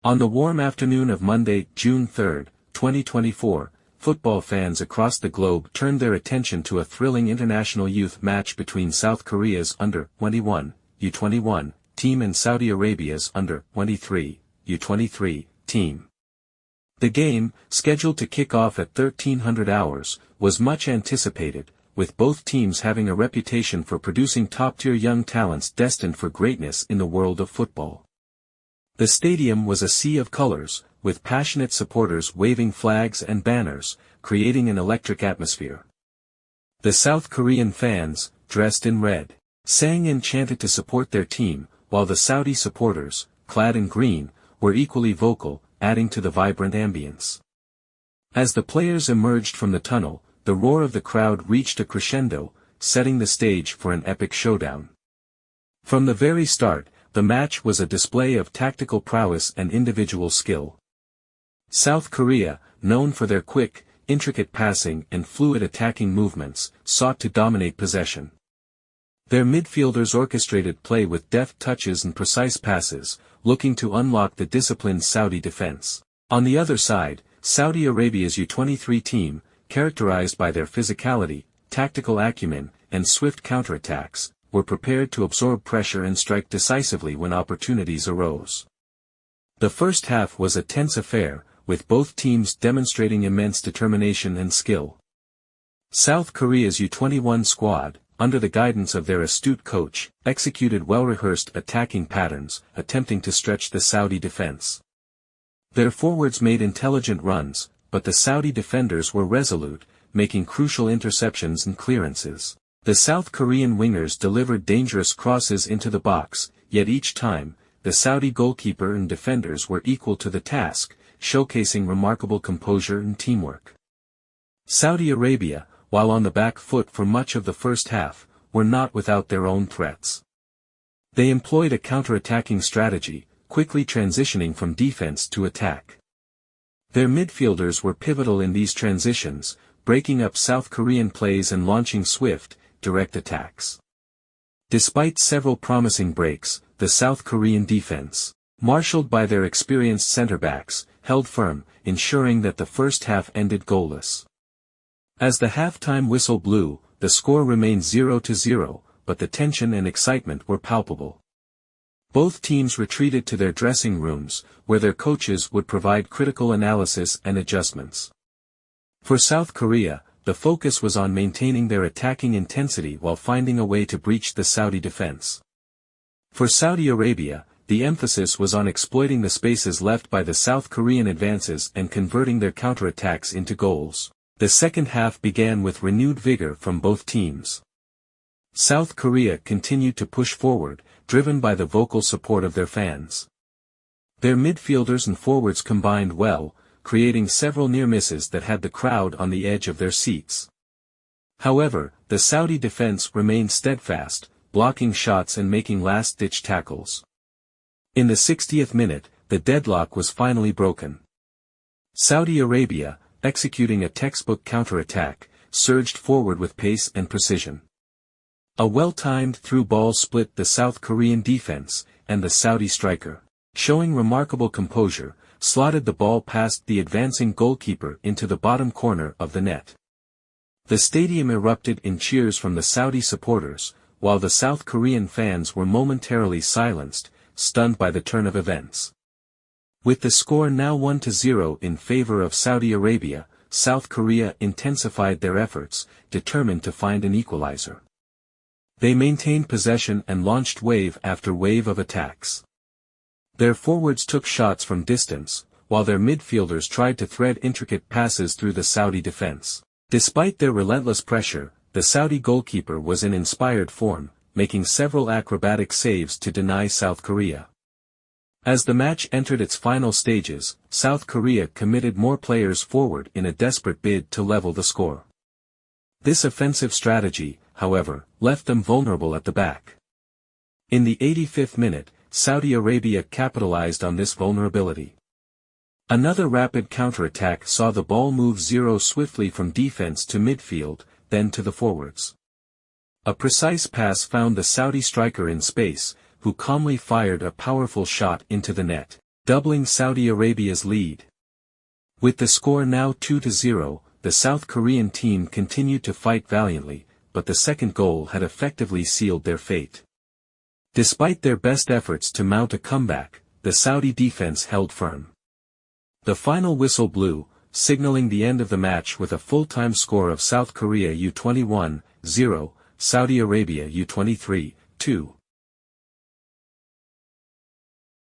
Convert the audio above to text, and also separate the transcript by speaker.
Speaker 1: On the warm afternoon of Monday, June 3, 2024, football fans across the globe turned their attention to a thrilling international youth match between South Korea's under-21, U21, team and Saudi Arabia's under-23, U23, team. The game, scheduled to kick off at 1300 hours, was much anticipated, with both teams having a reputation for producing top-tier young talents destined for greatness in the world of football. The stadium was a sea of colors, with passionate supporters waving flags and banners, creating an electric atmosphere. The South Korean fans, dressed in red, sang and chanted to support their team, while the Saudi supporters, clad in green, were equally vocal, adding to the vibrant ambience. As the players emerged from the tunnel, the roar of the crowd reached a crescendo, setting the stage for an epic showdown. From the very start, the match was a display of tactical prowess and individual skill. South Korea, known for their quick, intricate passing and fluid attacking movements, sought to dominate possession. Their midfielders orchestrated play with deft touches and precise passes, looking to unlock the disciplined Saudi defense. On the other side, Saudi Arabia's U23 team, characterized by their physicality, tactical acumen, and swift counterattacks, were prepared to absorb pressure and strike decisively when opportunities arose. The first half was a tense affair, with both teams demonstrating immense determination and skill. South Korea's U21 squad, under the guidance of their astute coach, executed well-rehearsed attacking patterns, attempting to stretch the Saudi defense. Their forwards made intelligent runs, but the Saudi defenders were resolute, making crucial interceptions and clearances. The South Korean wingers delivered dangerous crosses into the box, yet each time, the Saudi goalkeeper and defenders were equal to the task, showcasing remarkable composure and teamwork. Saudi Arabia, while on the back foot for much of the first half, were not without their own threats. They employed a counter-attacking strategy, quickly transitioning from defense to attack. Their midfielders were pivotal in these transitions, breaking up South Korean plays and launching swift, direct attacks. Despite several promising breaks, the South Korean defense, marshaled by their experienced center-backs, held firm, ensuring that the first half ended goalless. As the halftime whistle blew, the score remained 0-0, but the tension and excitement were palpable. Both teams retreated to their dressing rooms, where their coaches would provide critical analysis and adjustments. For South Korea, the focus was on maintaining their attacking intensity while finding a way to breach the Saudi defense. For Saudi Arabia, the emphasis was on exploiting the spaces left by the South Korean advances and converting their counterattacks into goals. The second half began with renewed vigor from both teams. South Korea continued to push forward, driven by the vocal support of their fans. Their midfielders and forwards combined well, creating several near misses that had the crowd on the edge of their seats. However, the Saudi defense remained steadfast, blocking shots and making last-ditch tackles. In the 60th minute, the deadlock was finally broken. Saudi Arabia, executing a textbook counter-attack, surged forward with pace and precision. A well-timed through ball split the South Korean defense, and the Saudi striker, showing remarkable composure, slotted the ball past the advancing goalkeeper into the bottom corner of the net. The stadium erupted in cheers from the Saudi supporters, while the South Korean fans were momentarily silenced, stunned by the turn of events. With the score now 1-0 in favor of Saudi Arabia, South Korea intensified their efforts, determined to find an equalizer. They maintained possession and launched wave after wave of attacks. Their forwards took shots from distance, while their midfielders tried to thread intricate passes through the Saudi defense. Despite their relentless pressure, the Saudi goalkeeper was in inspired form, making several acrobatic saves to deny South Korea. As the match entered its final stages, South Korea committed more players forward in a desperate bid to level the score. This offensive strategy, however, left them vulnerable at the back. In the 85th minute, Saudi Arabia capitalized on this vulnerability. Another rapid counterattack saw the ball move swiftly from defense to midfield, then to the forwards. A precise pass found the Saudi striker in space, who calmly fired a powerful shot into the net. doubling Saudi Arabia's lead. With the score now 2-0, the South Korean team continued to fight valiantly, but the second goal had effectively sealed their fate. Despite their best efforts to mount a comeback, the Saudi defense held firm. The final whistle blew, signaling the end of the match with a full-time score of South Korea U21, 0, Saudi Arabia U23, 2.